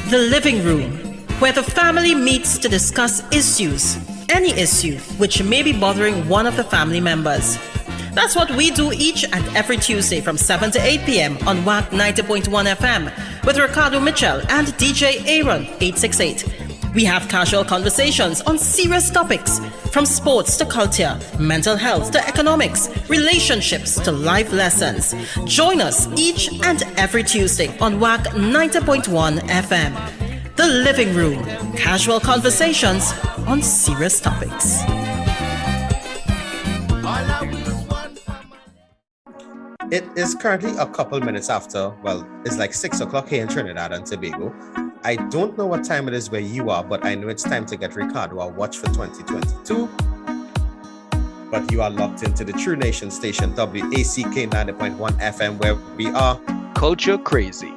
The living room, where the family meets to discuss issues, any issue which may be bothering one of the family members. That's what we do each and every Tuesday from 7 to 8 p.m. on WAC 90.1 FM with Ricardo Mitchell and DJ Aaron 868. We have casual conversations on serious topics, from sports to culture, mental health to economics, relationships to life lessons. Join us each and every Tuesday on WAC 90.1 FM. The Living Room, casual conversations on serious topics. It is currently a couple minutes after, well, it's like 6 o'clock here in Trinidad and Tobago. I don't know what time it is where you are, but I know it's time to get Ricardo our watch for 2022. But you are locked into the True Nation station, WACK 90.1 FM, where we are culture crazy.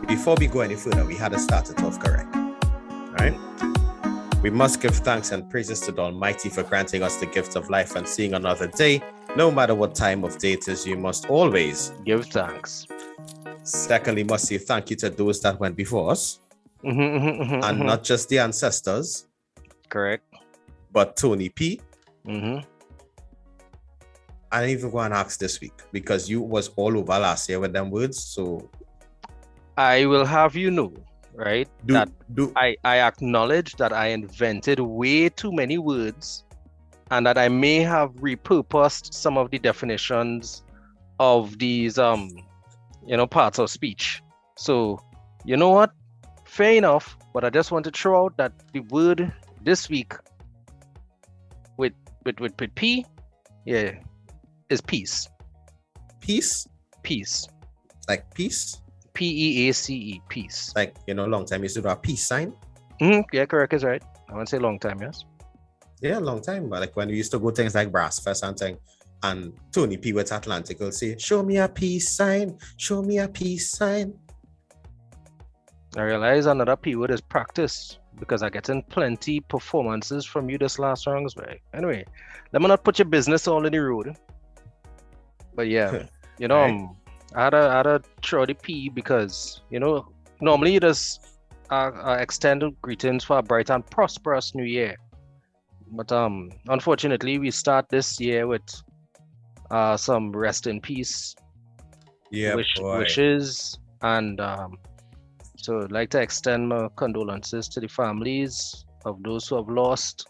Before we go any further, we had to start it off correct. All right? We must give thanks and praises to the Almighty for granting us the gift of life and seeing another day. No matter what time of day it is, you must always give thanks. Secondly, must say thank you to those that went before us. And not just the ancestors. Correct. But Tony P. I didn't even go and ask this week because you was all over last year with them words. So I will have you know, right? I acknowledge that I invented way too many words and that I may have repurposed some of the definitions of these parts of speech. So, you know what? Fair enough, but I just want to throw out that the word this week with P, is peace. Peace? Peace. Like peace? P-E-A-C-E, peace. Like, long time you used to do a peace sign? Yeah, correct is right. I want to say long time, yes. Yeah, long time. But like when we used to go things like Brass Fest and thing, and Tony P with Atlantic will say, show me a peace sign, show me a peace sign. I realize another P word is practice because I get in plenty performances from you this last round as well. Anyway, let me not put your business all in the road. But yeah, right. I had to throw the P because, normally you just extend greetings for a bright and prosperous new year. But unfortunately, we start this year with some rest in peace wishes, and so I'd like to extend my condolences to the families of those who have lost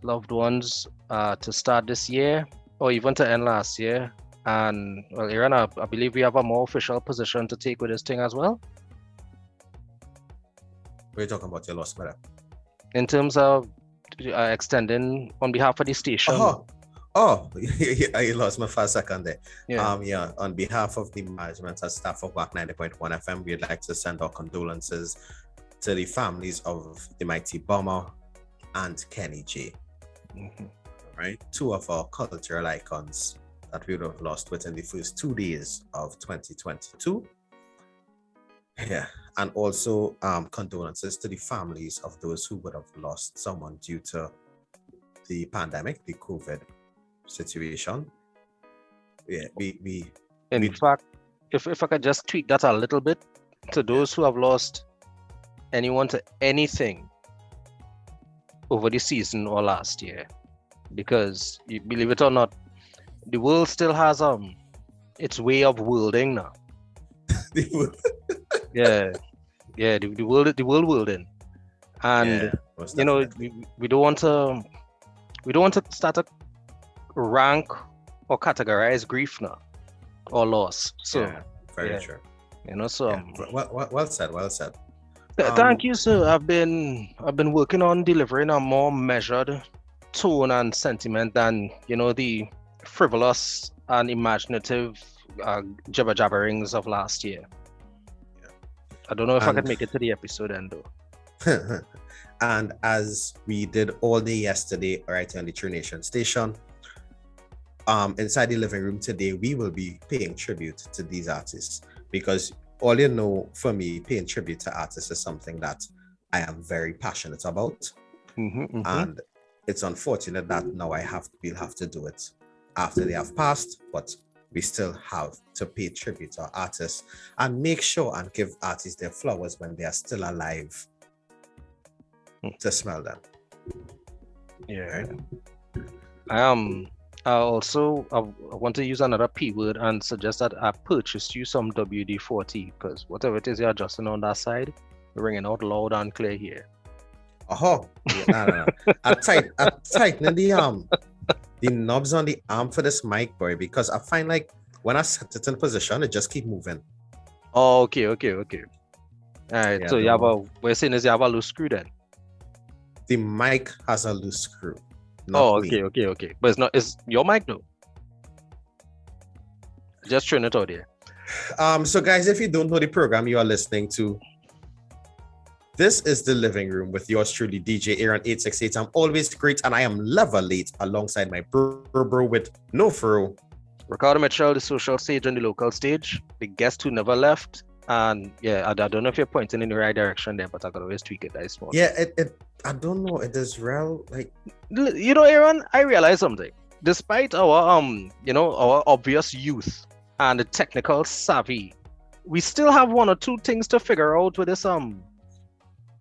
loved ones to start this year or even to end last year. And well, Aaron, I believe we have a more official position to take with this thing as well. What are you talking about, your lost brother? In terms of extending on behalf of the station. I lost my first second there. Yeah. On behalf of the management and staff of WAC 90.1 FM, we'd like to send our condolences to the families of the mighty Bomber and Kenny J. Right? Two of our cultural icons that we would have lost within the first 2 days of 2022. Yeah. And also condolences to the families of those who would have lost someone due to the pandemic, the COVID situation. Yeah, in fact, if I could just tweak that a little bit, to those who have lost anyone to anything over the season or last year, because you believe it or not, the world still has its way of worlding now. The world worlding, and we don't want to start to rank or categorize grief now or loss. So very true. Well said. Thank you, sir. I've been working on delivering a more measured tone and sentiment than the frivolous and imaginative jabber jabberings of last year. I don't know if I could make it to the episode end though. And as we did all day yesterday, right on the True Nation station, inside the living room today, we will be paying tribute to these artists because for me, paying tribute to artists is something that I am very passionate about. And it's unfortunate that now we'll have to do it after they have passed, but we still have to pay tribute to our artists and make sure and give artists their flowers when they are still alive to smell them. Yeah. Right? I want to use another P word and suggest that I purchased you some WD-40 because whatever it is you're adjusting on that side, ringing out loud and clear here. Oh, yeah, no. I'm tightening the knobs on the arm for this mic, boy, because I find like when I set it in position, it just keep moving. Oh, okay. All right, Yeah, so we're saying is you have a loose screw then? The mic has a loose screw. Okay. But it's your mic though. Just turn it out here. So guys, if you don't know the program you are listening to, this is The Living Room with yours truly, DJ Aaron 868. I'm always great and I am never late alongside my bro with no furrow. Ricardo Mitchell, the social stage and the local stage, the guest who never left. And yeah, I don't know if you're pointing in the right direction there, but I could always tweak it that small. Yeah, I don't know. It is real, like, you know, Aaron, I realized something. Despite our our obvious youth and the technical savvy, we still have one or two things to figure out with this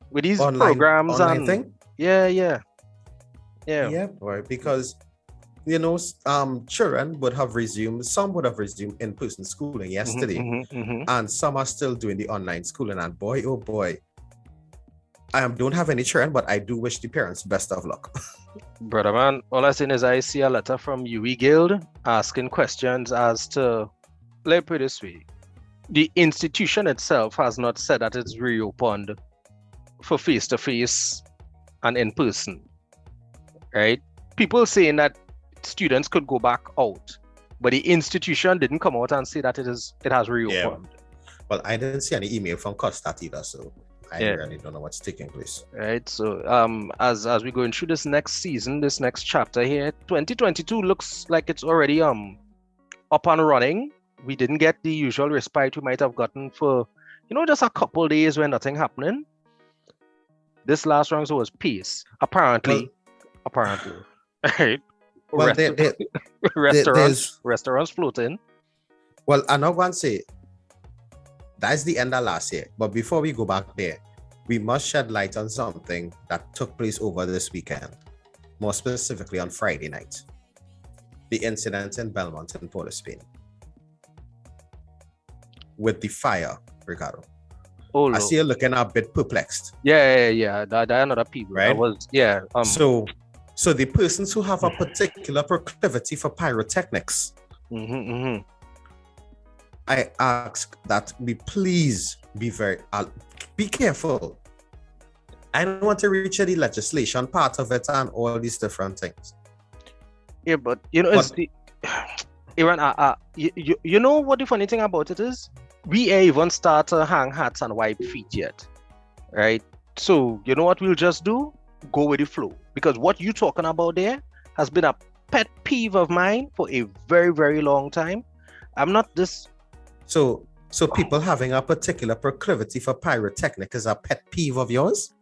with these programs online and thing. Yeah, boy, because children would have resumed, some would have resumed in-person schooling yesterday, and some are still doing the online schooling. And boy, oh boy, I don't have any children, but I do wish the parents best of luck. Brother man, all I seen is I see a letter from UE Guild asking questions as to, let's put it this way, the institution itself has not said that it's reopened for face-to-face and in-person, right? People saying that students could go back out, but the institution didn't come out and say that it has reopened. Well, I didn't see any email from Costat either, so I really don't know what's taking place. Right. So as we're going through this next season, this next chapter here, 2022 looks like it's already up and running. We didn't get the usual respite we might have gotten for just a couple days when nothing happening. This last round was peace. Apparently. Right. Well, restaurants floating. Well, I'm not going to say that's the end of last year. But before we go back there, we must shed light on something that took place over this weekend, more specifically on Friday night. The incident in Belmont in Port of Spain. With the fire, Ricardo. Oh, I see you looking a bit perplexed. Yeah. That another people. Right? So the persons who have a particular proclivity for pyrotechnics, I ask that we please be be careful. I don't want to reach the legislation part of it and all these different things. Yeah, but it's the Aaron. You know what the funny thing about it is? We ain't even start to hang hats and wipe feet yet, right? So you know what we'll just do? Go with the flow, because what you're talking about there has been a pet peeve of mine for a very, very long time. I'm not this. So people having a particular proclivity for pyrotechnic is a pet peeve of yours?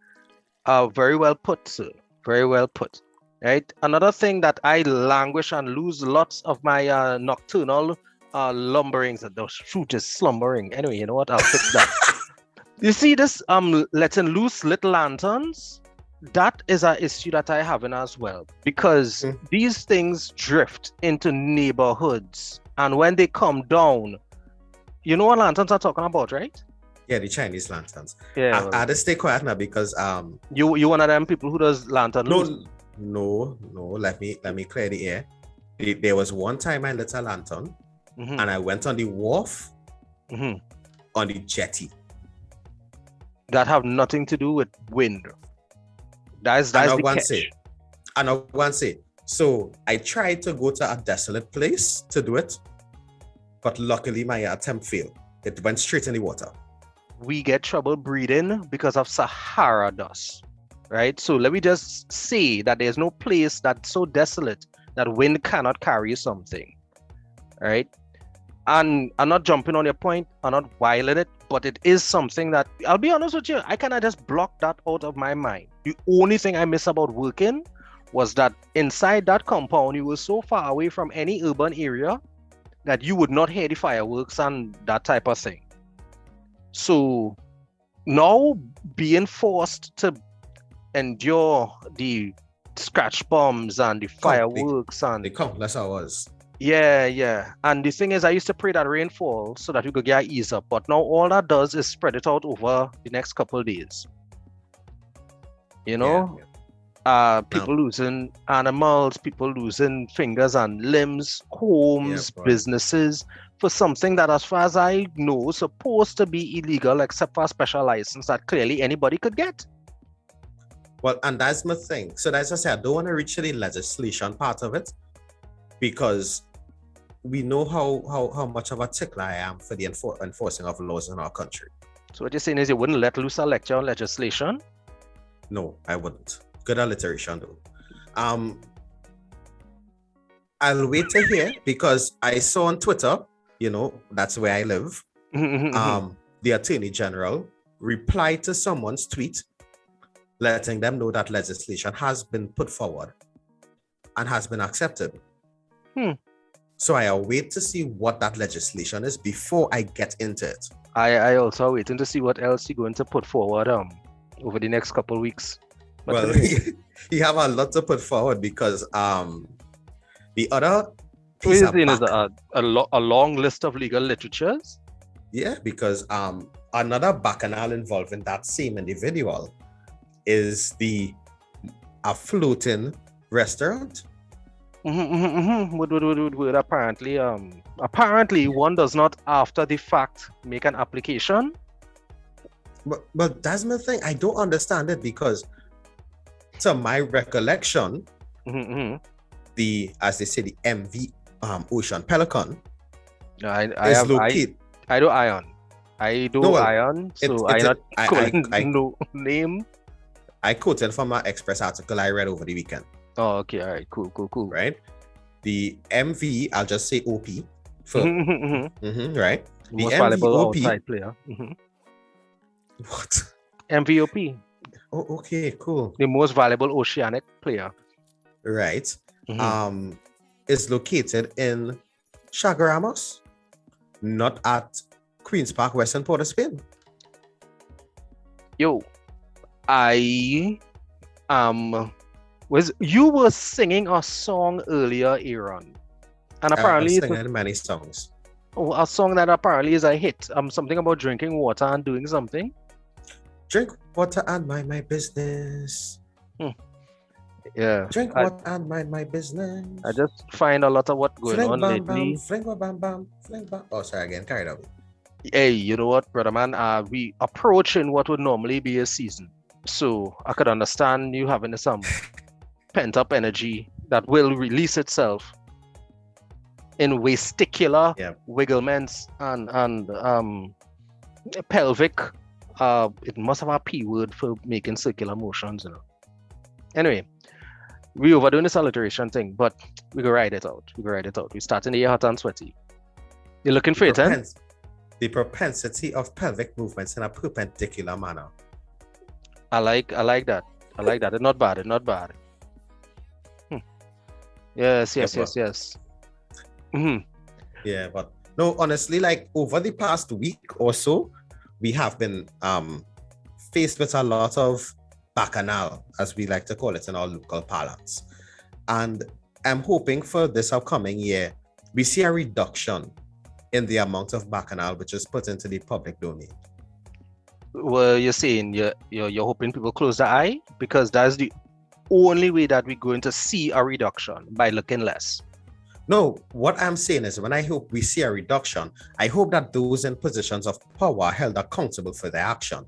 Very well put, sir. Very well put. Right. Another thing that I languish and lose lots of my nocturnal lumberings. The shoot is slumbering. Anyway, you know what? I'll fix that. You see this letting loose little lanterns? That is an issue that I have in as well, because these things drift into neighborhoods, and when they come down, you know what lanterns are talking about, right? Yeah, the Chinese lanterns. Yeah. I just stay quiet now because you one of them people who does lantern. No. Let me clear the air. There was one time I lit a lantern, and I went on the wharf, on the jetty. That have nothing to do with wind. That's the catch. I know one say. So I tried to go to a desolate place to do it, but luckily my attempt failed. It went straight in the water. We get trouble breathing because of Sahara dust, right? So let me just say that there's no place that's so desolate that wind cannot carry something, right? And I'm not jumping on your point, I'm not wiling it, but it is something that, I'll be honest with you, I cannot just block that out of my mind. The only thing I miss about working was that inside that compound, you were so far away from any urban area that you would not hear the fireworks and that type of thing. So now being forced to endure the scratch bombs and the fireworks and the countless hours. Yeah. And the thing is, I used to pray that rainfall so that we could get ease up. But now all that does is spread it out over the next couple of days. You know? People losing animals, people losing fingers and limbs, homes, businesses, for something that, as far as I know, is supposed to be illegal except for a special license that clearly anybody could get. Well, and that's my thing. So that's just I don't want to reach the legislation part of it, because we know how much of a tickler I am for the enforcing of laws in our country. So what you're saying is you wouldn't let loose a lecture on legislation? No, I wouldn't. Good alliteration though. I'll wait to hear, because I saw on Twitter, you know, that's where I live. The Attorney General replied to someone's tweet letting them know that legislation has been put forward and has been accepted. So I await to see what that legislation is before I get into it. I also waiting to see what else you're going to put forward over the next couple of weeks. But well, you have a lot to put forward, because the other piece is a long list of legal literatures. Yeah, because another bacchanal involving that same individual is a floating restaurant. Would apparently one does not after the fact make an application. But that's my thing. I don't understand it, because to my recollection, as they say, the MV Ocean Pelican is located. I do Ion. So I no name. I quoted from an Express article I read over the weekend. Oh, okay, all right, cool. Right, the MV, I'll just say OP for right. The Most valuable MVOP outside player. What? MVOP. Oh, okay, cool. The most valuable oceanic player. Right. Is located in Chaguaramas, not at Queen's Park, Western Port of Spain. Yo, you were singing a song earlier, Aaron, and apparently I'm singing many songs. Oh, a song that apparently is a hit. Something about drinking water and doing something. Drink water and mind my business. Yeah. Drink water and mind my business. I just find a lot of what going on lately. Fling bam bam, fling bam. Oh, sorry again. Carried away. Hey, you know what, brother man? We approaching what would normally be a season, so I could understand you having some pent up energy that will release itself in waisticular wigglements and pelvic. It must have a P word for making circular motions, you know. Anyway, we overdoing this alliteration thing, but we can ride it out. We start in the year hot and sweaty. You're looking for it, eh? The propensity of pelvic movements in a perpendicular manner. I like that. It's not bad. Yes. Yeah, but no, honestly, like over the past week or so, we have been faced with a lot of bacchanal, as we like to call it in our local parlance. And I'm hoping for this upcoming year, we see a reduction in the amount of bacchanal which is put into the public domain. Well, you're saying you're hoping people close their eye, because that's the only way that we're going to see a reduction, by looking less. No, what I'm saying is, when I hope we see a reduction, I hope that those in positions of power are held accountable for their action.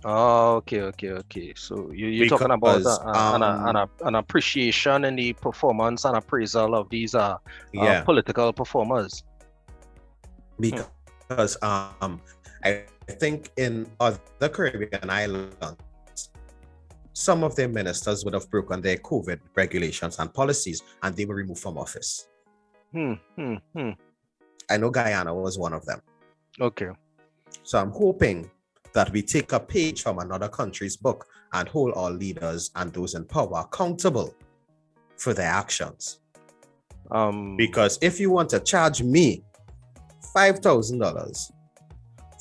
Oh, okay. So you're talking about an appreciation in the performance and appraisal of these political performers. Because I think in other Caribbean islands, some of their ministers would have broken their COVID regulations and policies, and they were removed from office. I know Guyana was one of them. Okay. So I'm hoping that we take a page from another country's book and hold our leaders and those in power accountable for their actions. Because if you want to charge me $5,000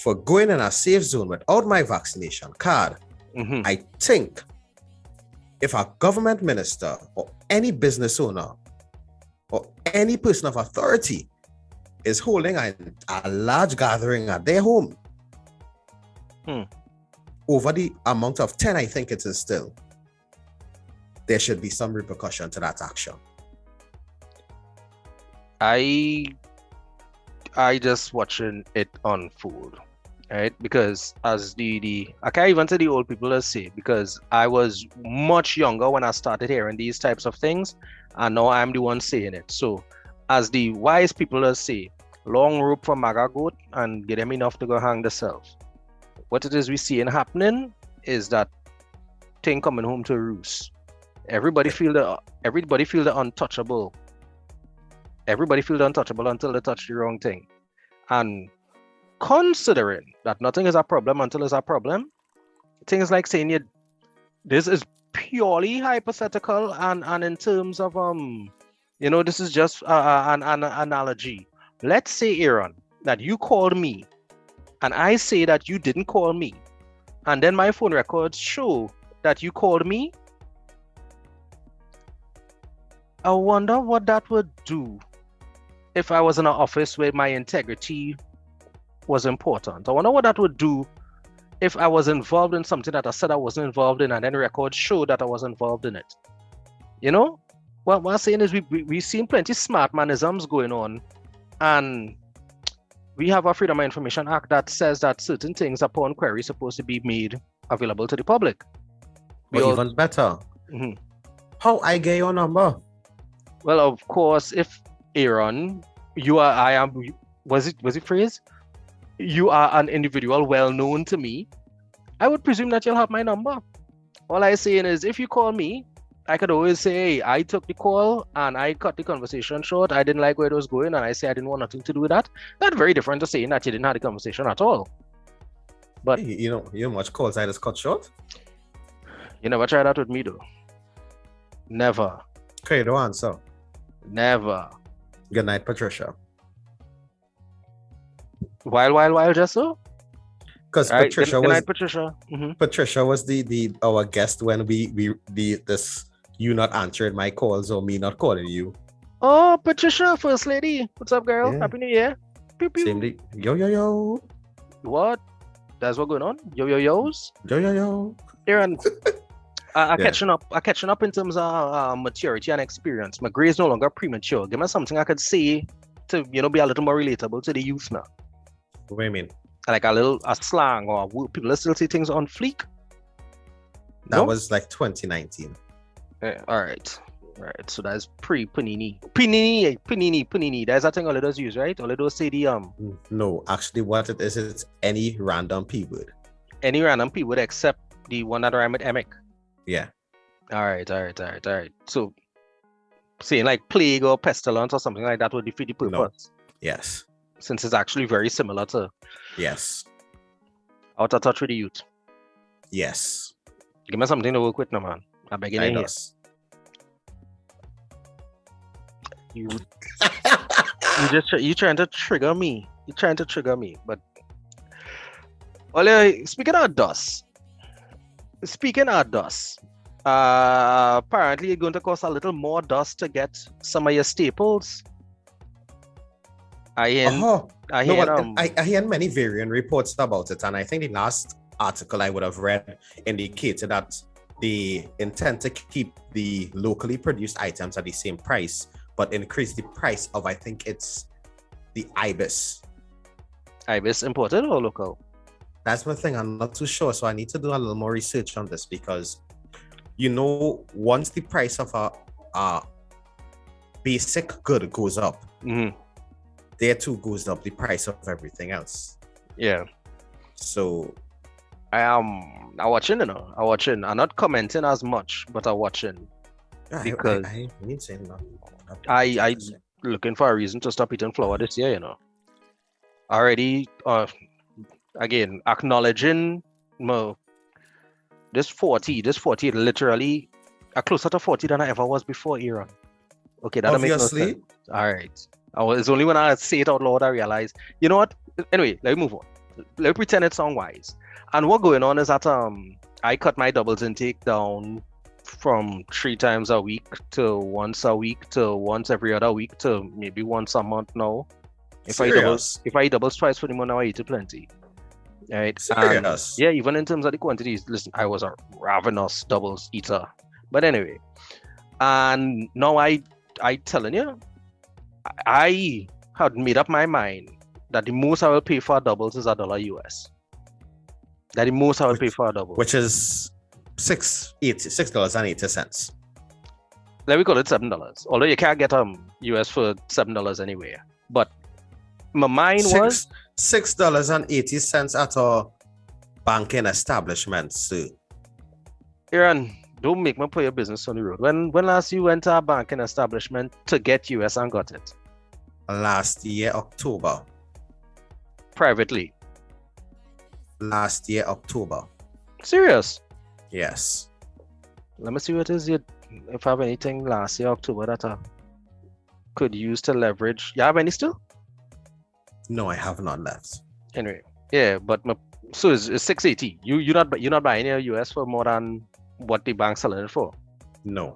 for going in a safe zone without my vaccination card, I think if a government minister or any business owner or any person of authority is holding a large gathering at their home over the amount of 10, I think it is still, there should be some repercussion to that action. I just watching it unfold, right? Because as I can't even tell the old people say, because I was much younger when I started hearing these types of things, and now I'm the one saying it. So as the wise people say, long rope for maga goat and get them enough to go hang themselves. What it is we seeing happening is that thing coming home to roost. Everybody feel the untouchable. Everybody feel the untouchable until they touch the wrong thing. And considering that nothing is a problem until it's a problem, things like saying this is purely hypothetical and in terms of this is just an analogy. Let's say, Aaron, that you called me and I say that you didn't call me, and then my phone records show that you called me. I wonder what that would do if I was in an office where my integrity was important. I wonder what that would do if I was involved in something that I said I wasn't involved in, and then records show that I was involved in it. You know? What I'm saying is we've seen plenty smart manisms going on, and we have a Freedom of Information Act that says that certain things upon query supposed to be made available to the public. Even better, how I get your number? Well, of course, if Aaron, was it phrase? You are an individual well known to me, I would presume that you'll have my number. All I'm saying is, if you call me, I could always say, hey, I took the call and I cut the conversation short. I didn't like where it was going, and I say I didn't want nothing to do with that. That's very different to saying that you didn't have the conversation at all. But you know much calls I just cut short? You never tried that with me though. Never. Okay, don't answer. Never. Good night, Patricia. While, just so? Because Patricia good was night, Patricia. Patricia was the our guest when this you not answered my calls or me not calling you. Oh, Patricia, First Lady. What's up, girl? Yeah. Happy New Year. Pew, pew. Same day. Yo. What? That's what going on? Yo-yo-yos? Yo. Aaron, catching up in terms of maturity and experience. My grade is no longer premature. Give me something I could say to be a little more relatable to the youth now. What do you mean? Like a slang, or people still say things on fleek? That was like 2019. All right. So that's pre-Panini. Panini. That's a thing all of those use, right? All of those say the No, actually, what it is, it's any random P word. Any random P word except the one that rhyme with emic. Yeah. All right. So saying like plague or pestilence or something like that would defeat the purpose. No. Yes. Since it's actually very similar to. Yes. Out of touch with the youth. Yes. Give me something to work with now, man. I beg you. You trying to trigger me. But speaking of dust. Apparently it's going to cost a little more dust to get some of your staples. I hear many varying reports about it, and I think the last article I would have read indicated that they intend to keep the locally produced items at the same price, but increase the price of, I think it's the ibis. Ibis imported or local? That's my thing. I'm not too sure, so I need to do a little more research on this, because once the price of a basic good goes up, there too goes up the price of everything else. Yeah. So I'm watching. I'm not commenting as much, but I'm watching. Because I looking for a reason to stop eating flour this year, Already again acknowledging this 40 literally closer to 40 than I ever was before, Aaron. Okay, that makes no Obviously. sense. All right. It's only when I say it out loud I realize. You know what? Anyway, let me move on. Let me pretend it's song wise. And what going on is that I cut my doubles intake down from 3 times a week to once a week to once every other week to maybe once a month now. If I eat doubles twice for the month now, I eat it plenty. Right? Serious? And yeah, even in terms of the quantities, listen, I was a ravenous doubles eater. But anyway, and now I telling you, I had made up my mind that the most I will pay for doubles is $1 US. That the most I will pay for a double, which is $6.80. Let me call it $7. Although you can't get US for $7 anywhere. But my mind was $6.80 at a banking establishment, sir. Aaron, don't make me put your business on the road. When last you went to a banking establishment to get US and got it? Last year, October. Privately? Last year, October. Serious? Yes. Let me see what is it. If I have anything last year, October, that I could use to leverage. You have any still? No, I have not left. Anyway, yeah, but so it's $6.80. You're not buying your US for more than what the bank's selling it for? No.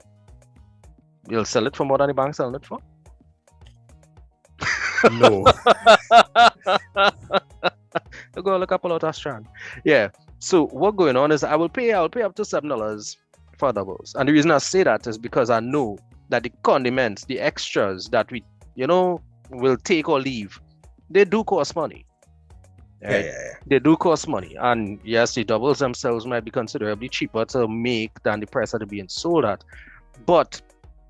You'll sell it for more than the bank's selling it for? No. Go look up a lot of strand. Yeah. So what going on is I'll pay up to $7 for doubles. And the reason I say that is because I know that the condiments, the extras that we, will take or leave, they do cost money. Right? Yeah. They do cost money. And yes, the doubles themselves might be considerably cheaper to make than the price that they're being sold at. But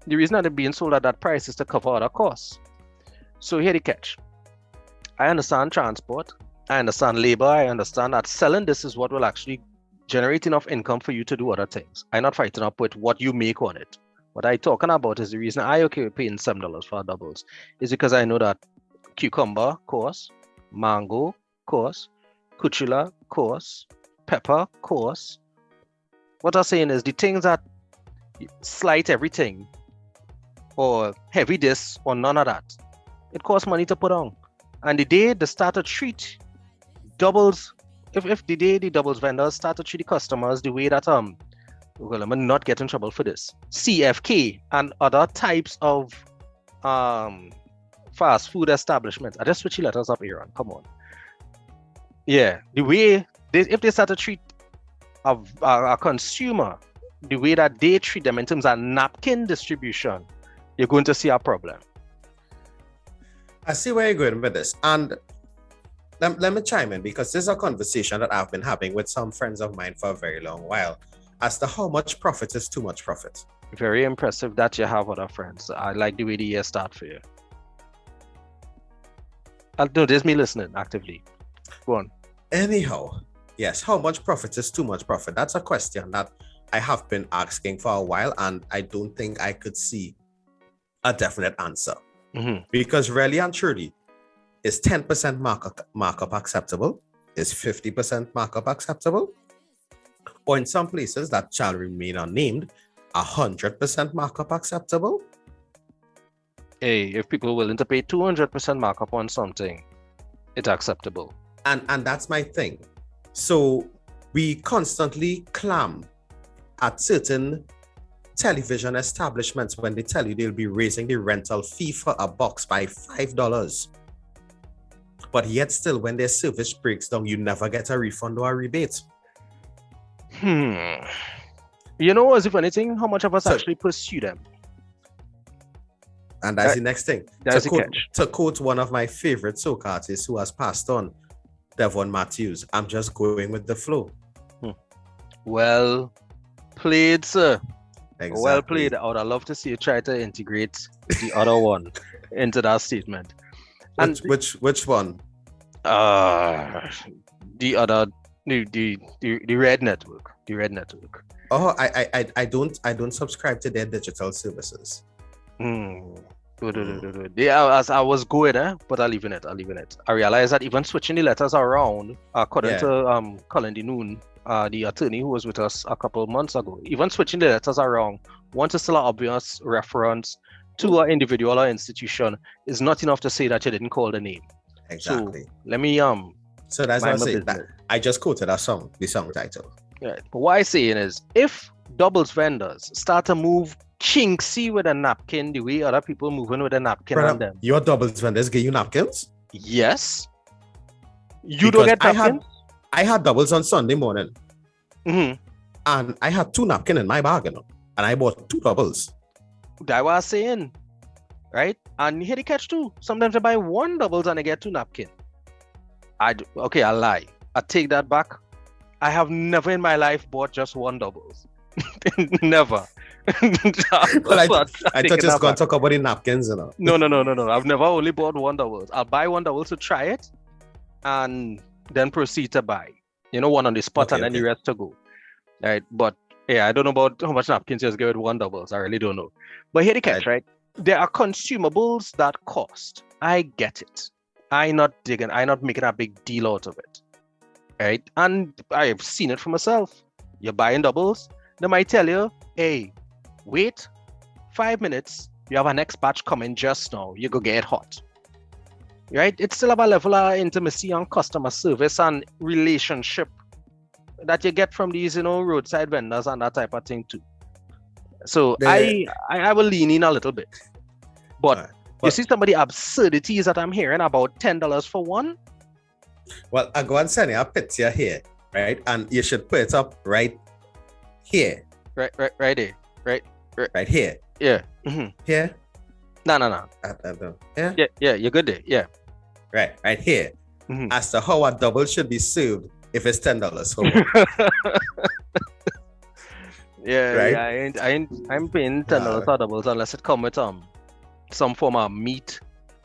the reason that they're being sold at that price is to cover other costs. So here the catch. I understand transport. I understand labor. I understand that selling this is what will actually generate enough income for you to do other things. I'm not fighting up with what you make on it. What I'm talking about is the reason I okay with paying $7 for doubles is because I know that cucumber costs, mango costs, cuchilla costs, pepper costs. What I'm saying is the things that slight everything or heavy this or none of that, it costs money to put on. And the day they start to treat doubles, if the day the doubles vendors start to treat the customers the way that I'm not get in trouble for this. CFK and other types of fast food establishments. I just switch the letters up, Aaron. Come on. Yeah, the way if they start to treat a consumer the way that they treat them in terms of napkin distribution, you're going to see a problem. I see where you're going with this. And let me chime in because this is a conversation that I've been having with some friends of mine for a very long while as to how much profit is too much profit. Very impressive that you have other friends. I like the way the year start for you. No, there's me listening actively. Go on. Anyhow, yes, how much profit is too much profit? That's a question that I have been asking for a while, and I don't think I could see a definite answer. Mm-hmm. Because really and truly, is 10% markup acceptable? Is 50% markup acceptable? Or in some places that shall remain unnamed, 100% markup acceptable? Hey, if people are willing to pay 200% markup on something, it's acceptable. And that's my thing. So we constantly clam at certain television establishments when they tell you they'll be raising the rental fee for a box by $5. But yet still, when their service breaks down, you never get a refund or a rebate. You know, as if anything, how much of us actually pursue them? And that's the next thing. To quote one of my favorite soca artists who has passed on, Devon Matthews, I'm just going with the flow. Well played, sir. Exactly. Well played. I would love to see you try to integrate the other one into that statement. And which one? The other, the Red Network. The Red Network. Oh, I don't subscribe to their digital services. Yeah, as I was going, but I'll leave it. I realized that even switching the letters around, according to Colin Noon, the attorney who was with us a couple of months ago, even switching the letters around, one is still an obvious reference to an individual or institution is not enough to say that you didn't call the name. Exactly. So let me So that's what I mind my say. business. I just quoted the song title. Right. But what I'm saying is, if doubles vendors start to move chinksy with a napkin the way other people moving with a napkin on them, Your doubles vendors give you napkins? yes, you don't get napkins. I had doubles on Sunday morning, Mm-hmm. and I had 2 napkins in my bag, you know, and I bought 2 doubles. That's what I'm saying, right? And here the catch too. Sometimes I buy 1 doubles and I get 2 napkins. I lie. I take that back. I have never in my life bought just 1 doubles. Never. Well, I thought you was going to talk about the napkins, you know. No. I've never only bought 1 doubles. I'll buy 1 doubles to try it and then proceed to buy. You know, 1 on the spot and then the rest to go. Right. But yeah, I don't know about how much napkins you just give with 1 doubles. I really don't know. But here the catch, right? There are consumables that cost. I get it. I'm not making a big deal out of it. Right? And I've seen it for myself. You're buying doubles, they might tell you, hey, wait 5 minutes, you have a next batch coming just now, you go get it hot. Right? It's still about a level of intimacy and customer service and relationship that you get from these, roadside vendors and that type of thing too. So I will lean in a little bit. But you see some of the absurdities that I'm hearing about $10 for 1? Well, I go and send you a picture here, right? And you should put it up right here. Right there. Right here. Yeah. Mm-hmm. Here? No. Yeah? Yeah, you're good there. Yeah. Right here. Mm-hmm. As to how a double should be served if it's $10 for 1. Yeah, right? Yeah, I'm paying $10 for doubles unless it come with some form of meat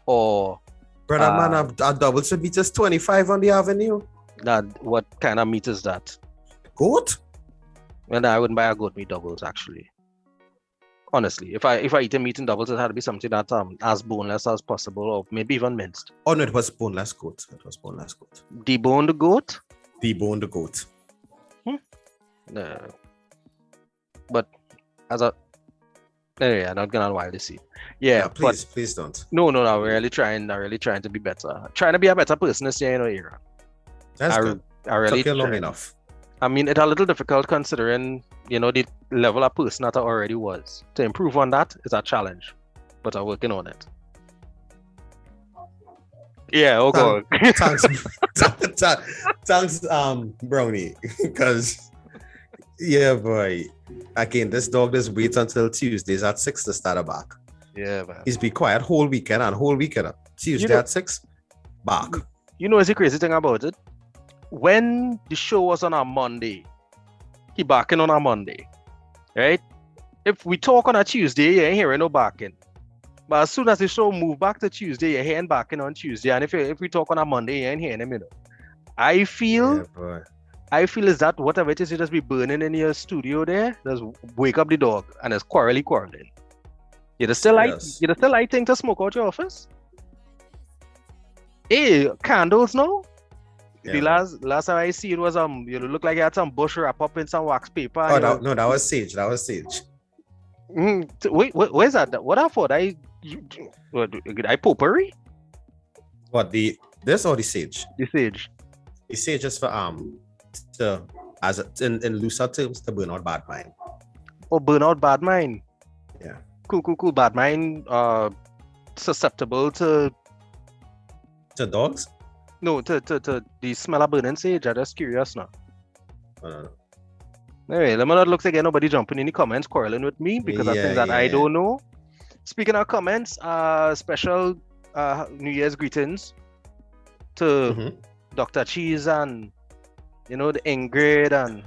or brother man, a double should be just 25 on the avenue. What kind of meat is that? Goat? Well, I wouldn't buy a goat meat doubles actually. Honestly, if I eat a meat in doubles, it had to be something that as boneless as possible, or maybe even minced. Oh no, it was boneless goat. Deboned goat? Deboned goat. No. But anyway, I'm not gonna wild to see. Yeah, please don't. No, I'm really trying to be better. Trying to be a better person this year, Aaron. That's good. I really took you long enough. I mean, it's a little difficult considering, the level of person that I already was. To improve on that is a challenge, but I'm working on it. Yeah, God. Thanks, Brownie, because yeah, boy. Again, this dog just waits until Tuesdays at 6 to start a back. Yeah, man. He's be quiet whole weekend. Tuesday at 6, back. What's the crazy thing about it? When the show was on a Monday, he barking on a Monday, right? If we talk on a Tuesday, you ain't hearing no barking. But as soon as the show move back to Tuesday, you're hearing barking on Tuesday. And if we talk on a Monday, you ain't hearing him, I feel is that whatever it is, you just be burning in your studio there, just wake up the dog and it's quarreling. You just still lighting to smoke out your office? Hey, candles now? Yeah. The last time I see it was you look like you had some bush wrap up in some wax paper. Oh that was sage. Wait, where's that? What I thought? I potpourri? What this or the sage? The sage. The sage is for in looser terms to burn out bad mind. Oh, burn out bad mind. Yeah. Cool. Bad mind susceptible to dogs? No, to the smell of burning sage. I'm just curious now. No. Anyway, let me not look again. Nobody jumping in the comments quarreling with me because I think that I don't know. Speaking of comments, special New Year's greetings to Dr. Cheese and the Ingrid and.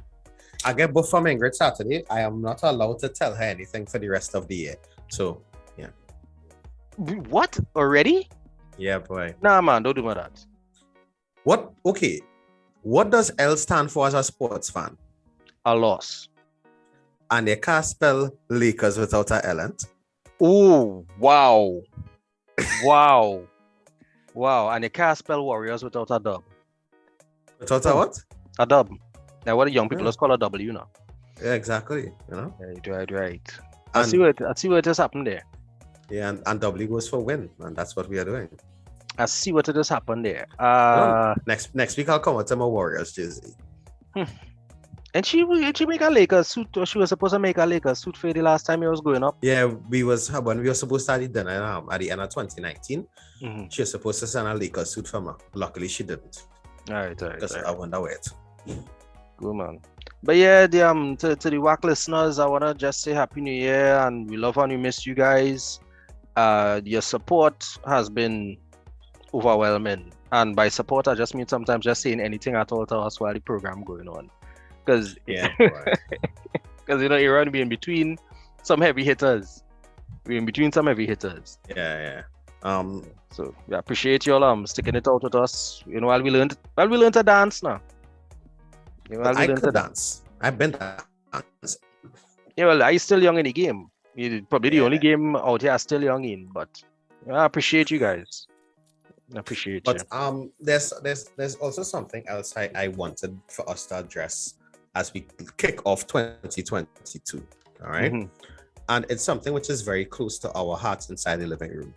I get both from Ingrid Saturday. I am not allowed to tell her anything for the rest of the year. So yeah. What already? Yeah, boy. Nah, man, don't do that. What? Okay. What does L stand for as a sports fan? A loss. And they can't spell Lakers without a L. Oh, wow. Wow. And they can't spell Warriors without a dub. Without a what? A dub. Now, what the young people call a W now. Yeah, exactly. Right. I see what has happened there. Yeah, and W goes for win, and that's what we are doing. I see what it has happened there. Next week I'll come with my Warriors jersey. And she make a Lakers suit, or she was supposed to make a Lakers suit for the last time he was going up. Yeah, when we were supposed to have dinner at the end of 2019. She was supposed to send a Lakers suit for me. Luckily, she didn't. All right. I wonder where it. Good man. But yeah, to the WAC listeners, I wanna just say Happy New Year, and we love and we miss you guys. Your support has been overwhelming, and by support I just mean sometimes just saying anything at all to us while the program going on, because because Iran be in between some heavy hitters. We're in between some heavy hitters. Yeah. So we appreciate you all sticking it out with us. While we learn to dance now. I could dance. I've been dancing. Yeah, well, I'm still young in the game. You're probably the only game out here I'm still young in, but I appreciate you guys. I appreciate you. But there's also something else I wanted for us to address as we kick off 2022. All right. And it's something which is very close to our hearts inside the living room.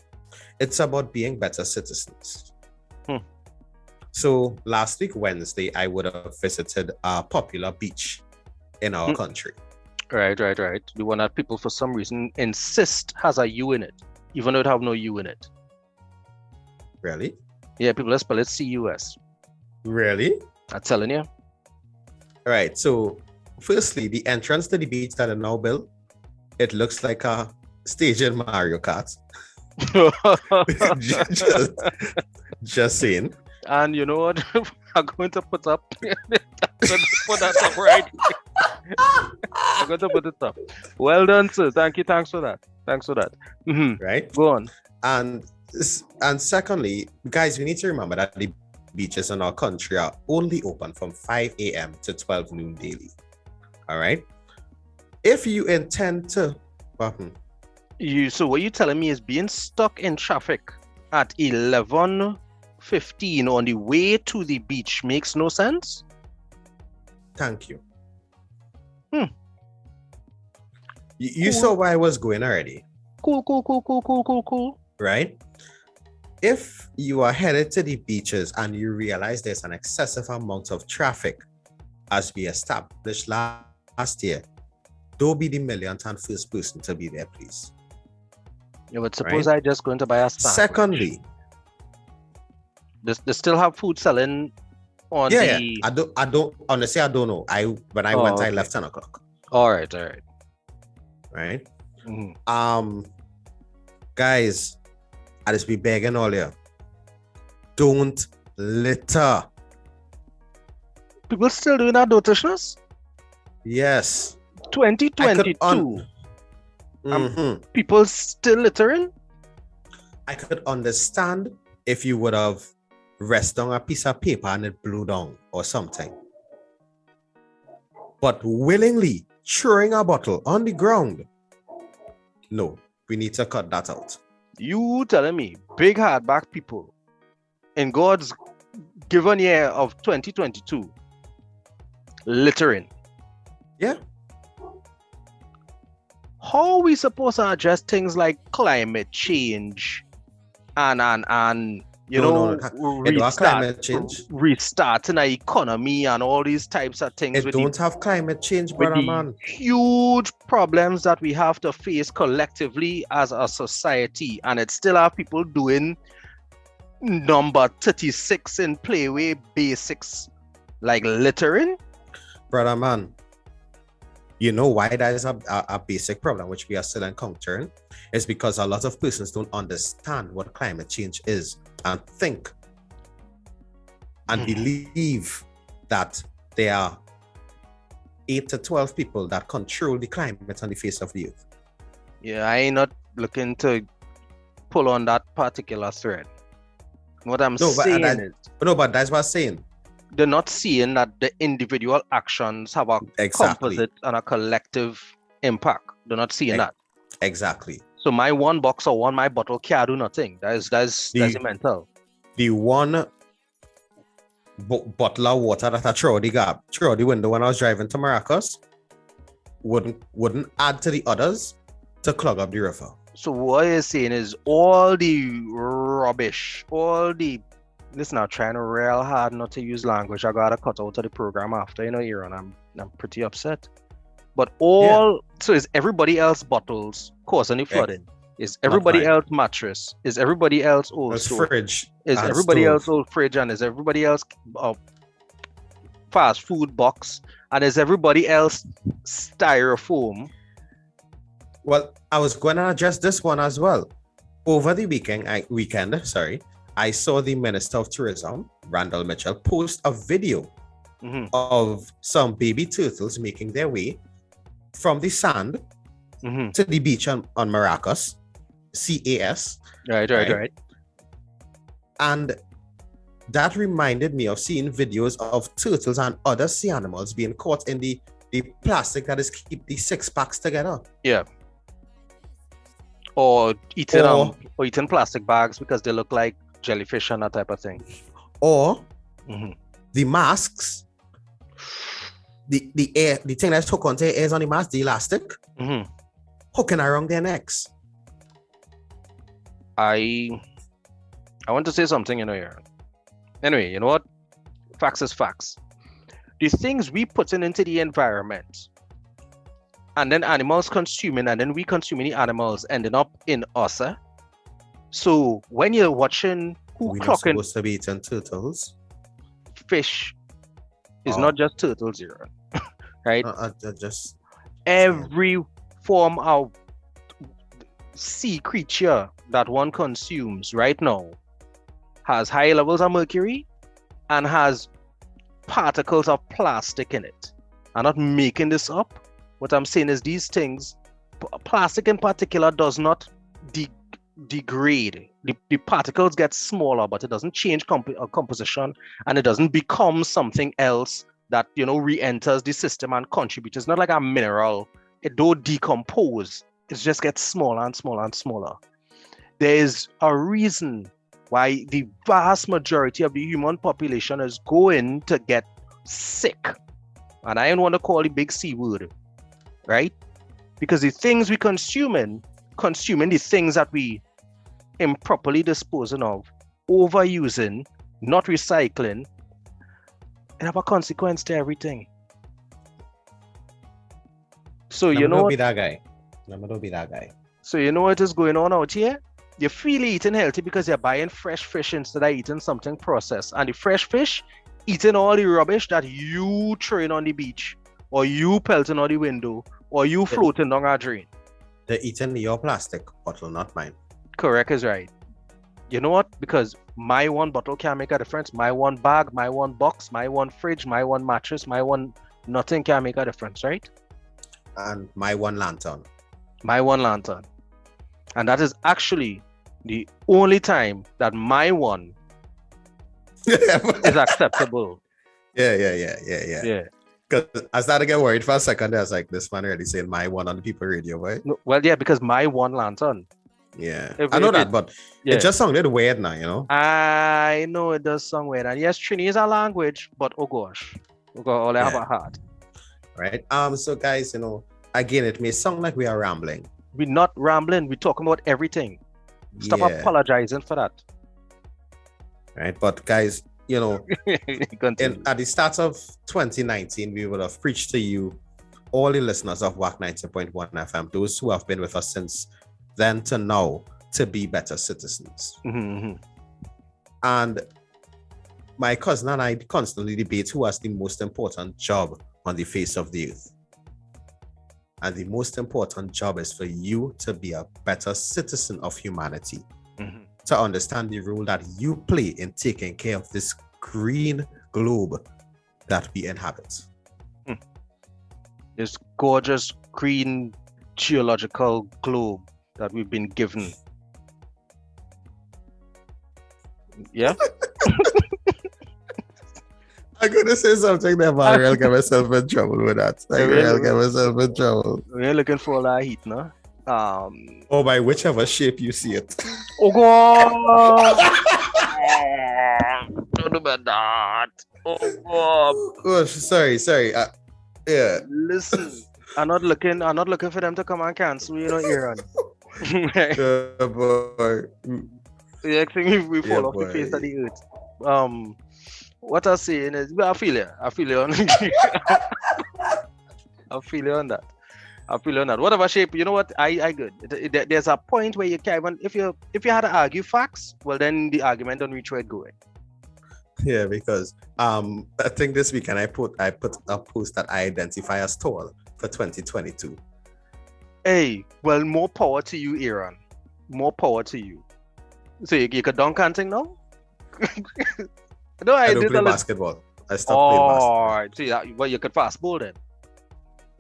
It's about being better citizens. So last week, Wednesday, I would have visited a popular beach in our country. Right. The one that people for some reason insist has a U in it, even though it have no U in it. Really? Yeah, people spell it C-U-S. Really? I'm telling you. All right. So firstly, the entrance to the beach that are now built, it looks like a stage in Mario Kart. just saying. And you know what? I'm going to put up. Put that up right. I'm going to put it up. Well done, sir. Thanks for that. Right. Go on. And secondly, guys, we need to remember that the beaches in our country are only open from 5 a.m. to 12 noon daily. All right. If you intend to, so what you're telling me is being stuck in traffic at 11:15 on the way to the beach makes no sense? Thank you. You saw where I was going already. Cool. Right? If you are headed to the beaches and you realize there's an excessive amount of traffic, as we established last year, don't be the millionth and first person to be there, please. Yeah, but suppose I just going to buy a sandwich. Secondly, they still have food selling on the... I don't honestly, I don't know. When I went, I left 10 o'clock. All right. Right? Guys, I just be begging all you. Don't litter. People still doing that, dotishness? Yes. 2022. People still littering? I could understand if you would have rested on a piece of paper and it blew down or something. But willingly throwing a bottle on the ground, no, we need to cut that out. You telling me big hardback people in God's given year of 2022 littering? Yeah. How are we supposed to address things like climate change and climate change, restarting our economy and all these types of things? It don't have climate change, brother man. Huge problems that we have to face collectively as a society, and it still have people doing number 36 in playway basics like littering. Brother man, you know why that is a basic problem which we are still encountering? It's because a lot of persons don't understand what climate change is and think and believe that there are 8 to 12 people that control the climate on the face of the earth. Yeah, I ain't not looking to pull on that particular thread. What I'm saying is... but that's what I'm saying. They're not seeing that the individual actions have a composite and a collective impact. They're not seeing that. Exactly. So my one box or my bottle can't do nothing. That's mental. The one bottle of water that I throw the window when I was driving to Maracas wouldn't add to the others to clog up the river. So what you're saying is all the rubbish, listen, I'm trying real hard not to use language. I gotta cut out of the program after, Aaron. I'm pretty upset. But so is everybody else bottles causing the flooding? Is everybody else mattress? Is everybody else old fridge? Is everybody else old fridge? And is everybody else fast food box? And is everybody else styrofoam? Well, I was going to address this one as well. Over the weekend, I saw the Minister of Tourism, Randall Mitchell, post a video of some baby turtles making their way from the sand to the beach on Maracas, CAS. Right. And that reminded me of seeing videos of turtles and other sea animals being caught in the plastic that is keep the 6-packs together. Yeah. Or eating plastic bags because they look like jellyfish and that type of thing. Or the masks, the thing that's hooked onto their ears on the mask, the elastic, hooking around their necks. I want to say something, here. Anyway, you know what? Facts is facts. The things we putting into the environment, and then animals consuming, and then we consuming the animals ending up in us. So when you're watching we're not supposed to be eating turtles. Fish is not just turtles here, right? Just every form of sea creature that one consumes right now has high levels of mercury and has particles of plastic in it. I'm not making this up. What I'm saying is these things, plastic in particular, does not degrade. The particles get smaller, but it doesn't change composition, and it doesn't become something else that re-enters the system and contributes. It's not like a mineral. It don't decompose. It just gets smaller and smaller and smaller. There is a reason why the vast majority of the human population is going to get sick. And I don't want to call the big C word, right? Because the things we consuming the things that we improperly disposing of, overusing, not recycling, it have a consequence to everything. So don't be that guy. Don't be that guy. So you know what is going on out here? You feel eating healthy because you're buying fresh fish instead of eating something processed. And the fresh fish eating all the rubbish that you throwing on the beach, or you pelting on the window, or you floating down a drain. They're eating your plastic bottle, not mine. Correct is right. You know what? Because my one bottle can make a difference. My one bag, my one box, my one fridge, my one mattress, my one nothing can make a difference, right? And my one lantern. My one lantern. And that is actually the only time that my one is acceptable. Yeah. Because I started to get worried for a second. I was like, this man really saying my one on the people radio, right? No, well, yeah, because my one lantern. Yeah, I know that, but it just sounded weird now, I know it does sound weird. And yes, Trini is a language, but oh gosh, all I have a heart. Right. So guys, again, it may sound like we are rambling. We're not rambling. We're talking about everything. Stop apologizing for that. Right, but guys, at the start of 2019, we would have preached to you, all the listeners of WAC 90.1 FM, those who have been with us since then to now, to be better citizens. And my cousin and I constantly debate who has the most important job on the face of the earth. And the most important job is for you to be a better citizen of humanity, to understand the role that you play in taking care of this green globe that we inhabit. This gorgeous green geological globe that we've been given. Yeah? I'm going to say something that I'll get myself in trouble with that. I'll get myself in trouble. We're looking for a lot of heat, no? Or by whichever shape you see it. Oh, God! Don't do about that. Oh, God. Oh, sorry. Yeah. Listen, I'm not looking for them to come and cancel, Aaron. Yeah, boy. The next thing we fall off the boy. face of the earth. What I'm saying is, well, I feel you. I feel you on. I feel you on that. I feel you on that. Whatever shape, you know what? I good. There's a point where you can't even if you had to argue facts, well then the argument don't reach where it's going. Yeah, because I think this weekend I put a post that I identify as tall for 2022. Hey, well, more power to you, Aaron. More power to you. So you could dunk and thing now? No, I don't play basketball. I stopped playing basketball. See, well, you could fast ball then.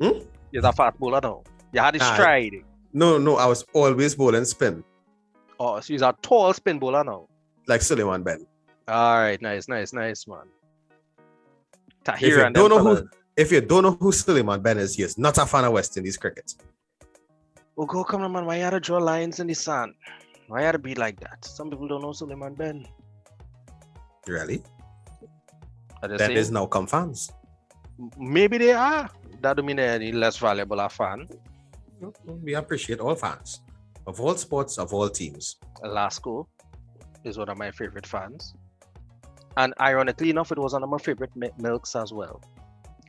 You're a fast bowler now. You had a stride. No, I was always bowling spin. Oh, so you're a tall spin bowler now. Like Suleiman Ben. All right, nice, man. If you don't know who Suleiman Ben is, he is not a fan of West Indies cricket. Oh, go come on, man. Why you had to draw lines in the sand? Why you had to be like that? Some people don't know Suleiman Ben. Really? That is now come fans. Maybe they are. That don't mean they're any less valuable a fan. We appreciate all fans of all sports, of all teams. Lasco is one of my favorite fans. And ironically enough, it was one of my favorite milks as well.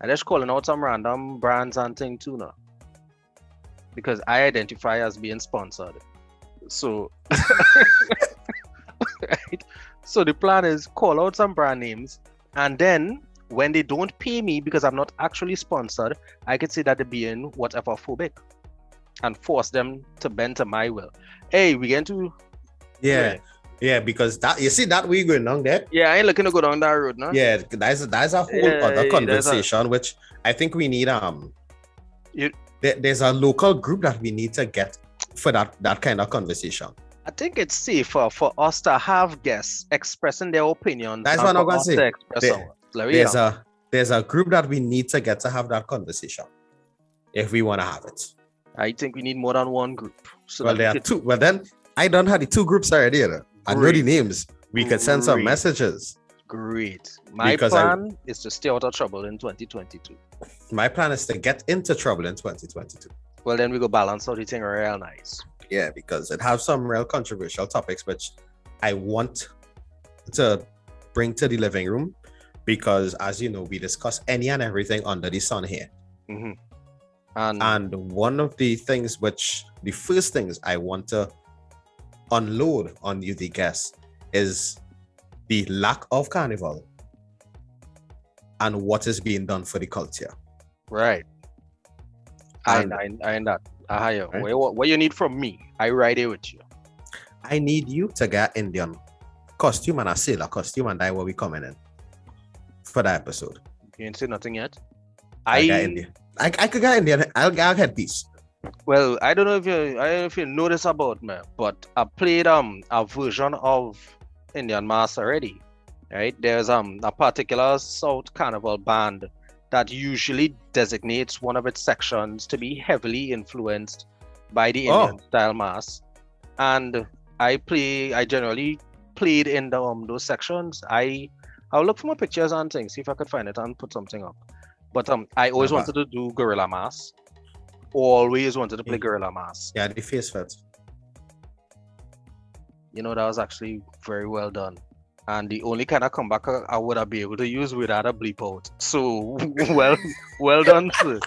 I'm just calling out some random brands and things too now. Because I identify as being sponsored. So, right? So the plan is call out some brand names, and then when they don't pay me because I'm not actually sponsored, I could say that they're being whatever phobic and force them to bend to my will. Hey, we get to yeah, because that you see that we going down there. Yeah, I ain't looking to go down that road, no. Yeah, that's a whole other conversation, which I think we need. There's a local group that we need to get for that kind of conversation. I think it's safer for us to have guests expressing their opinions. That's what I'm going to say. There's a group that we need to get to have that conversation if we want to have it. I think we need more than one group. So well, there are two. Well, then I don't have the two groups already. I know the names. We could send some messages. Great. My plan is to stay out of trouble in 2022. My plan is to get into trouble in 2022. Well, then we go balance out the thing real nice. Yeah, because it has some real controversial topics which I want to bring to the living room, because as you know, we discuss any and everything under the sun here. Mm-hmm. And one of the first things I want to unload on you, the guests, is the lack of carnival and what is being done for the culture. Right. I that. Right? What you need from me, I ride it with you. I need you to get Indian costume and a sailor costume, and that will be coming in for that episode. You ain't say nothing yet? I could get Indian. I'll get a headpiece. Well, I don't know if you know this about me, but I played a version of Indian Mass already. Right? There's a particular South Carnival band that usually designates one of its sections to be heavily influenced by the Indian style mass. And I generally played in those sections. I'll look for my pictures and things, see if I could find it and put something up. But I always wanted to do Gorilla Mass. Always wanted to play Gorilla Mass. Yeah, the face fit. You know, that was actually very well done. And the only kind of comeback I would have been able to use without a bleep out. So well done, sir.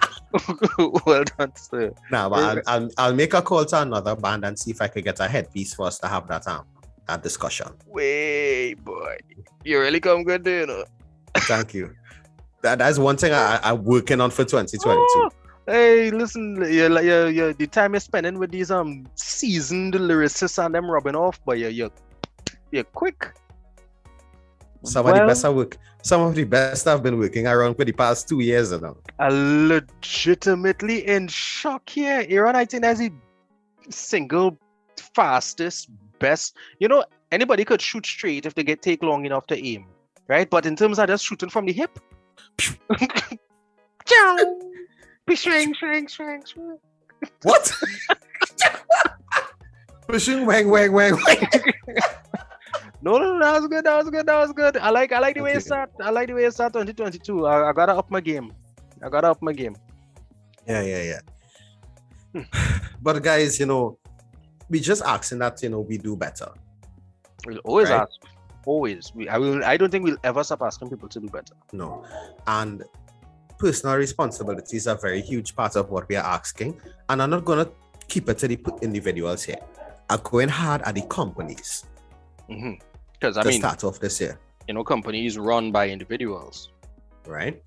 Well done, sir. Nah, but I'll make a call to another band and see if I could get a headpiece for us to have that discussion. Wait, boy, you really come good, you know. Thank you. That's one thing I'm working on for 2022. Oh, hey, listen, the time you're spending with these seasoned lyricists and them rubbing off, but you're quick. Some of the best I've been working around for the past 2 years now. I'm legitimately in shock here. Aaron, I think that's the single fastest, best. You know, anybody could shoot straight if they take long enough to aim, right? But in terms of just shooting from the hip, swing. What? Pushing, wang. No, that was good. I like the way you start. I like the way you start 2022. I gotta up my game. Yeah. But guys, you know, we just asking that we do better. We'll always Right. ask. Always. I don't think we'll ever stop asking people to do better. No. And personal responsibility is a very huge part of what we are asking. And I'm not going to keep it to the individuals here. I'm going hard at the companies Because to start off this year. Companies run by individuals. Right?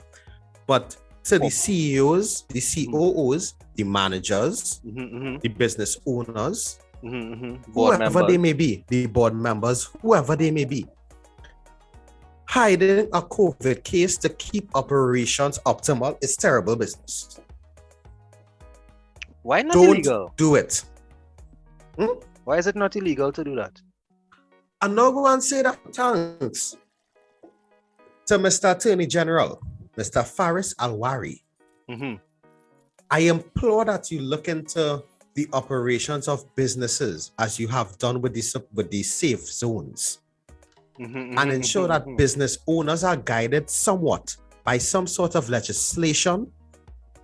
But to the CEOs, the COOs, the managers, the business owners, whoever they may be, the board members, whoever they may be, hiding a COVID case to keep operations optimal is terrible business. Why not Don't illegal? do it. Why is it not illegal to do that? I'm not going to say that thanks to Mr. Attorney General, Mr. Faris Alwari. I implore that you look into the operations of businesses as you have done with the safe zones and ensure that business owners are guided somewhat by some sort of legislation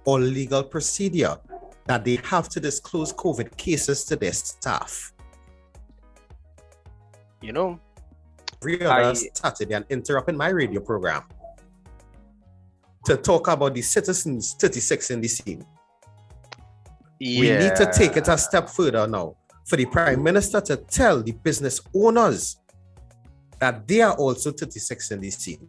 or legal procedure that they have to disclose COVID cases to their staff. Every other Saturday and interrupting my radio program to talk about the citizens 36 in the scene. We need to take it a step further now for the Prime Minister to tell the business owners that they are also 36 in the scene.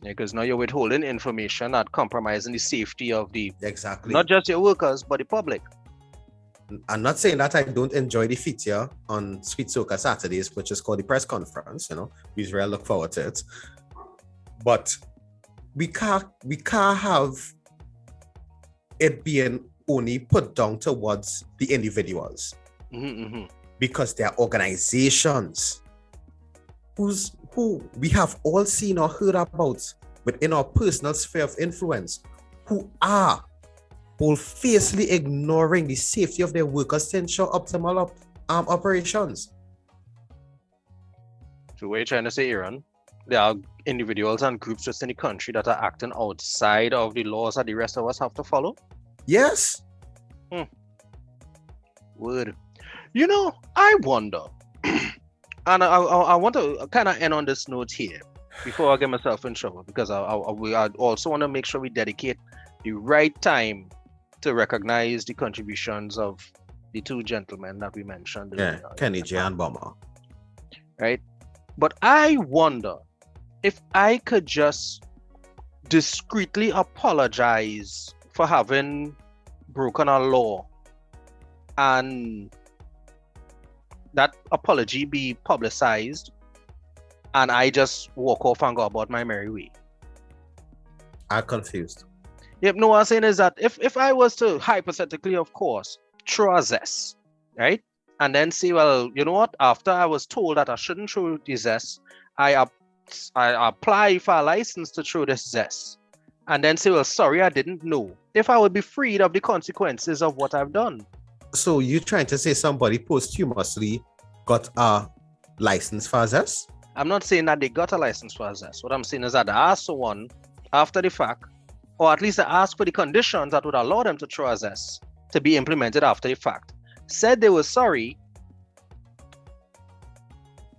Because now you're withholding information that compromising the safety of Exactly. not just your workers, but the public. I'm not saying that I don't enjoy the feature on Sweet Soca Saturdays, which is called the press conference. We really look forward to it. But we can't have it being only put down towards the individuals because they are organizations who we have all seen or heard about within our personal sphere of influence, who are fiercely ignoring the safety of their workers to ensure optimal operations. So what you're trying to say, Aaron? There are individuals and groups just in the country that are acting outside of the laws that the rest of us have to follow? Yes. Word. I wonder, and I want to kind of end on this note here before I get myself in trouble, because I also want to make sure we dedicate the right time to recognize the contributions of the two gentlemen that we mentioned. Kenny J and Bomber. Right? But I wonder if I could just discreetly apologize for having broken a law and that apology be publicized and I just walk off and go about my merry way. I'm confused. Yep, no, what I'm saying is that if I was to hypothetically, of course, throw a zest, right? And then say, well, you know what? After I was told that I shouldn't throw the zest, I apply for a license to throw this zest. And then say, well, sorry, I didn't know. If I would be freed of the consequences of what I've done. So you trying to say somebody posthumously got a license for a zest? I'm not saying that they got a license for a zest. What I'm saying is that they asked someone after the fact, or at least they asked for the conditions that would allow them to throw a zest to be implemented after the fact. Said they were sorry.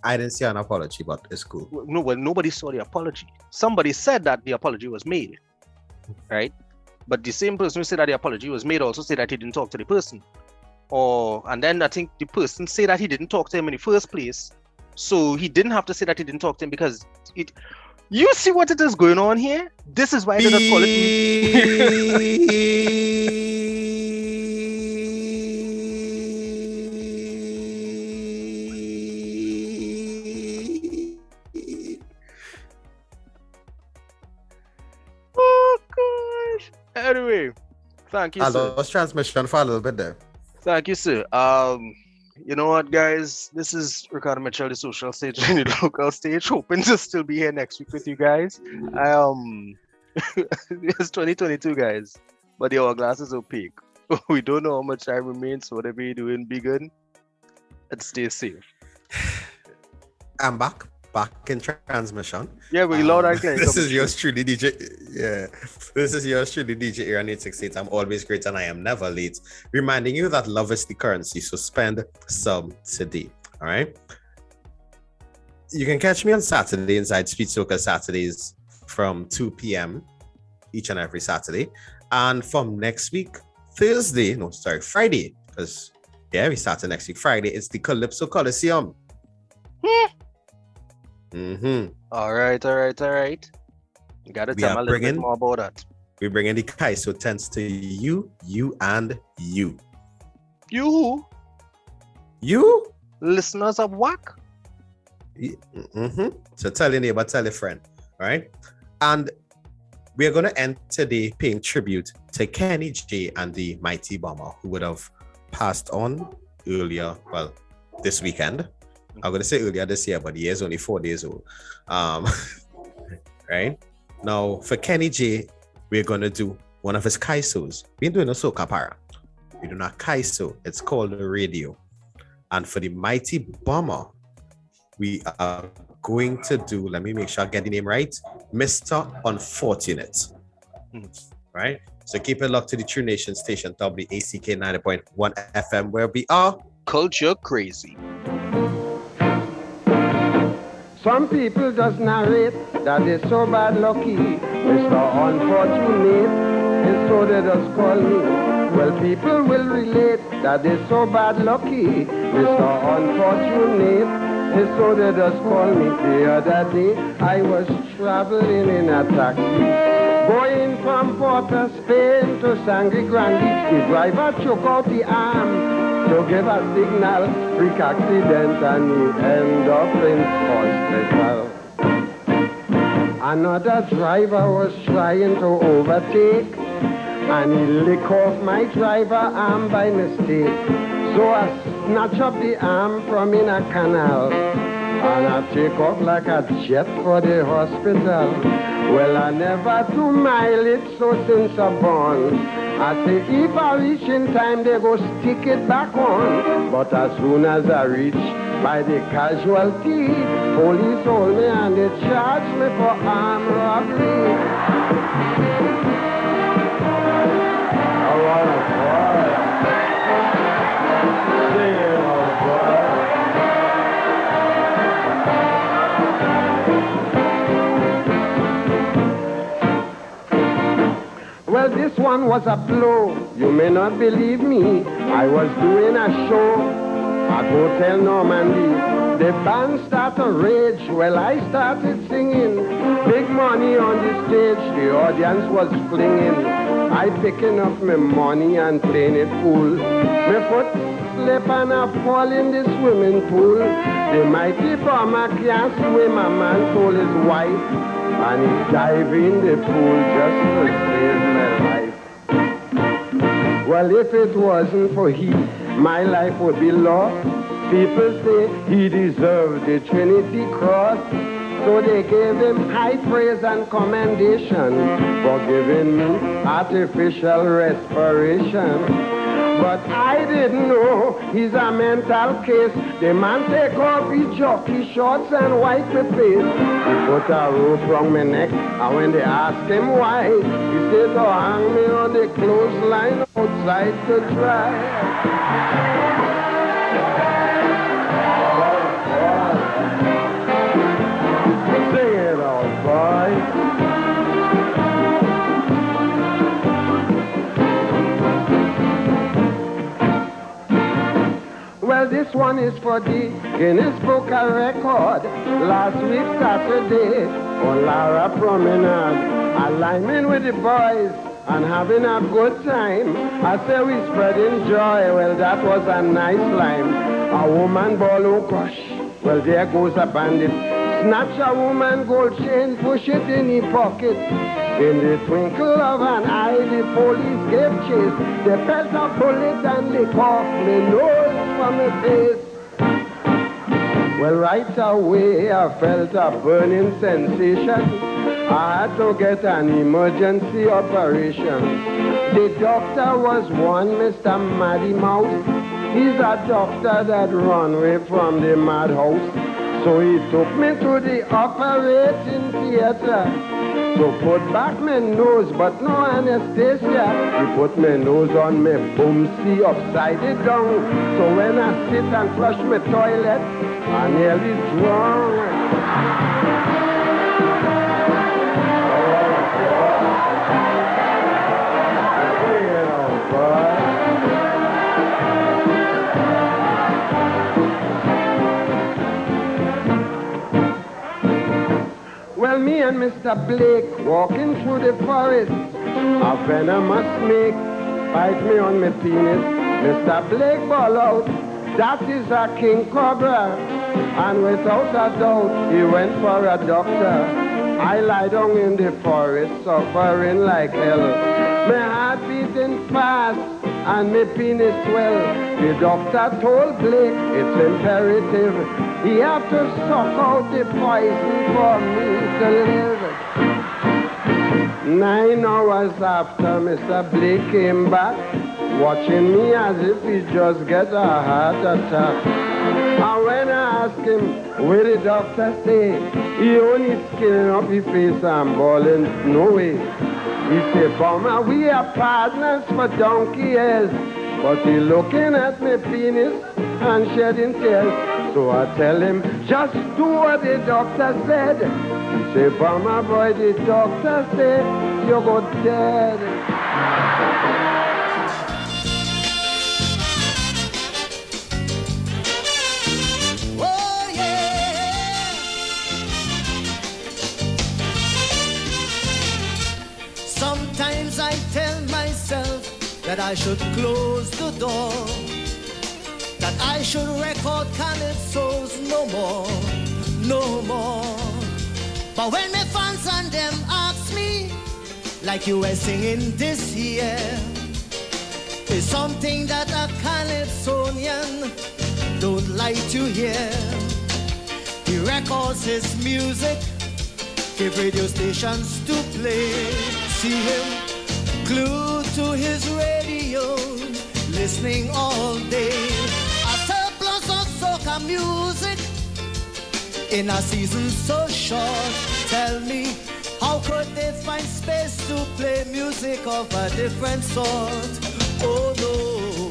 I didn't see an apology, but it's cool. No, well, nobody saw the apology. Somebody said that the apology was made, right? But the same person who said that the apology was made also said that he didn't talk to the person. And then I think the person said that he didn't talk to him in the first place. So he didn't have to say that he didn't talk to him because you see what it is going on here? This is why they don't call it. Oh gosh. Anyway, thank you, I sir. lost transmission for a little bit there. Thank you, sir. You know what, guys? This is Ricardo Mitchell, the social stage and the local stage. Hoping to still be here next week with you guys. It's 2022, guys, but the hourglass is opaque. We don't know how much time remains. So whatever you're doing, be good and stay safe. I'm back. back in transmission. Yeah, we loud and clear. This is yours truly, DJ. Yeah, this is yours truly, DJ Aaron 868. I'm always great and I am never late. Reminding you that love is the currency, so spend some today. All right. You can catch me on Saturday inside Street Soca Saturdays from 2 p.m. each and every Saturday. And from next week, Friday, because we started next week, Friday, it's the Calypso Coliseum. All right. You gotta tell me a little bit more about that. We're bringing the Kaiso tents to you, and you. You? Listeners of WAC? So tell your neighbor, tell a friend. All right. And we are going to end today paying tribute to Kenny J and the Mighty Bomber, who would have passed on earlier, this weekend. I'm going to say earlier this year, but he is only 4 days old. Right? Now, for Kenny J, we're going to do one of his kaisos. We're doing a soca para. We're doing a kaiso. It's called the radio. And for the Mighty Bomber, we are going to do, let me make sure I get the name right, Mr. Unfortunate. Right? So keep it locked to the True Nation station, WACK 90.1 FM, where we are culture crazy. Some people just narrate that they're so bad lucky, Mr. Unfortunate, and so they just call me. Well, people will relate that they're so bad lucky, Mr. Unfortunate, and so they just call me. The other day, I was traveling in a taxi, going from Port of Spain to Sangre Grande. The driver took out the arm to give a signal, freak accident, and he end up in hospital. Another driver was trying to overtake, and he lick off my driver arm by mistake. So I snatch up the arm from in a canal, and I take off like a jet for the hospital. Well, I never do mileage, so since I'm born, I say if I reach in time, they go stick it back on. But as soon as I reach by the casualty, police hold me and they charge me for armed robbery. Well, this one was a blow. You may not believe me. I was doing a show at Hotel Normandy. The band started to rage. Well, I started singing. Big money on the stage. The audience was flinging. I picking up my money and playing it cool. My foot slip and I fall in the swimming pool. The Mighty Bomber can't swim, a man told his wife. And he dive in the pool just to save my life. Well, if it wasn't for he, my life would be lost. People say he deserved the Trinity Cross. So they gave him high praise and commendation for giving me artificial respiration. But I didn't know he's a mental case. The man take off his jockey shorts and wipe my face. He put a rope around my neck, and when they asked him why, he said to hang me on the clothesline outside to dry. Sing it out, boy. Well, this one is for the Guinness Book of Record. Last week, Saturday, on Lara Promenade, alignment with the boys and having a good time. I say we spreading joy. Well, that was a nice line. A woman ball, oh gosh. Well, there goes a bandit. Snatch a woman gold chain, push it in his pocket. In the twinkle of an eye, the police gave chase. They felt a bullet and lick off my nose from my face. Well, right away, I felt a burning sensation. I had to get an emergency operation. The doctor was one Mr. Maddy Mouse. He's a doctor that run away from the madhouse. So he took me to the operating theater to put back my nose, but no anesthesia. He put my nose on me, boom, see, upside it down. So when I sit and flush my toilet, I nearly drown. Well, me and Mr. Blake walking through the forest, a venomous snake bite me on my penis. Mr. Blake ball out, that is a king cobra, and without a doubt he went for a doctor. I lie down in the forest suffering like hell, my heart beating fast and my penis swell. The doctor told Blake it's imperative he have to suck out the poison for me to live. 9 hours after, Mr. Blake came back, watching me as if he just get a heart attack. And when I asked him, what the doctor say? He only skinning up his face and bawling, no way. He said, Bomber, we are partners for donkey years. But he looking at me penis and shedding tears. So I tell him, just do what the doctor said. He say, Bomber boy, the doctor said, you go dead. Oh, yeah. Sometimes I tell myself that I should close the door, that I should record calypsos no more, no more. But when my fans and them ask me, like you were singing this year, is something that a calypsonian don't like to hear. He records his music, give radio stations to play, see him glued to his radio, listening all day. A surplus of soca music in a season so short. Tell me, how could they find space to play music of a different sort? Oh no.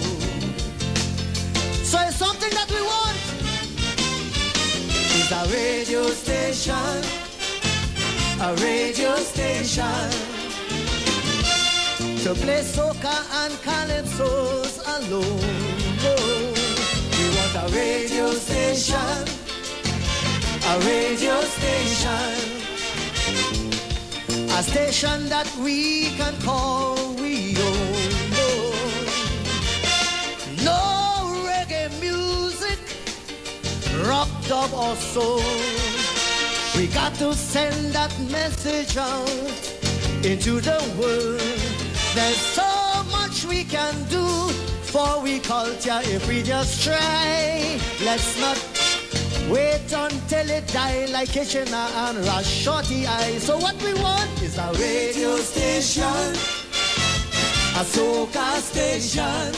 So it's something that we want. It's a radio station, a radio station, to play soca and calypsos alone. Oh, we want a radio station, a radio station, a station that we can call we own. No reggae music, rock, dub or soul. We got to send that message out into the world. There's so much we can do for we culture if we just try. Let's not wait until it die like Kitchener and Rush Shorty Eye. So what we want is a radio station, a soca station,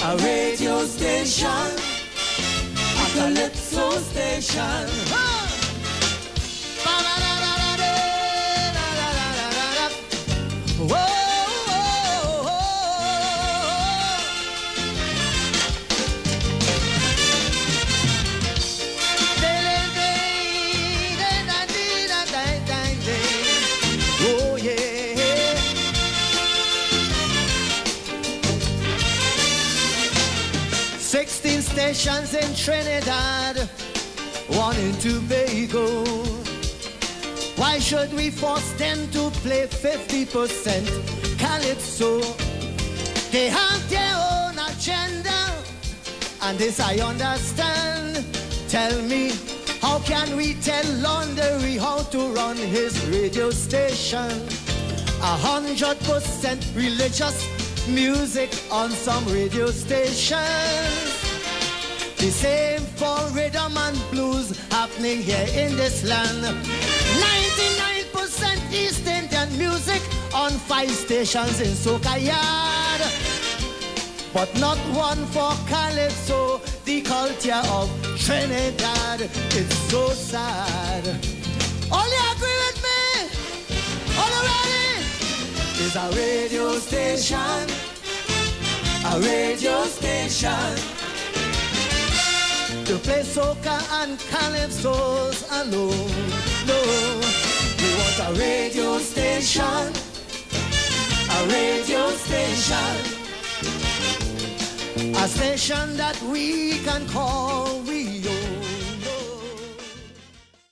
a radio station, a calypso station. Whoa. Oh yeah. 16 stations in Trinidad, 1 in Tobago. Why should we force them to play 50% calypso? They have their own agenda, and this I understand. Tell me, how can we tell Laundry how to run his radio station? 100% religious music on some radio stations. The same for rhythm and blues happening here in this land. 99% East Indian music on 5 stations in Soca Yard, but not one for calypso, the culture of Trinidad, it's so sad. All you agree with me? All you ready? Is a radio station. A radio station. To play soca and calypsos alone. No, we want a radio station. A radio station. A station that we can call.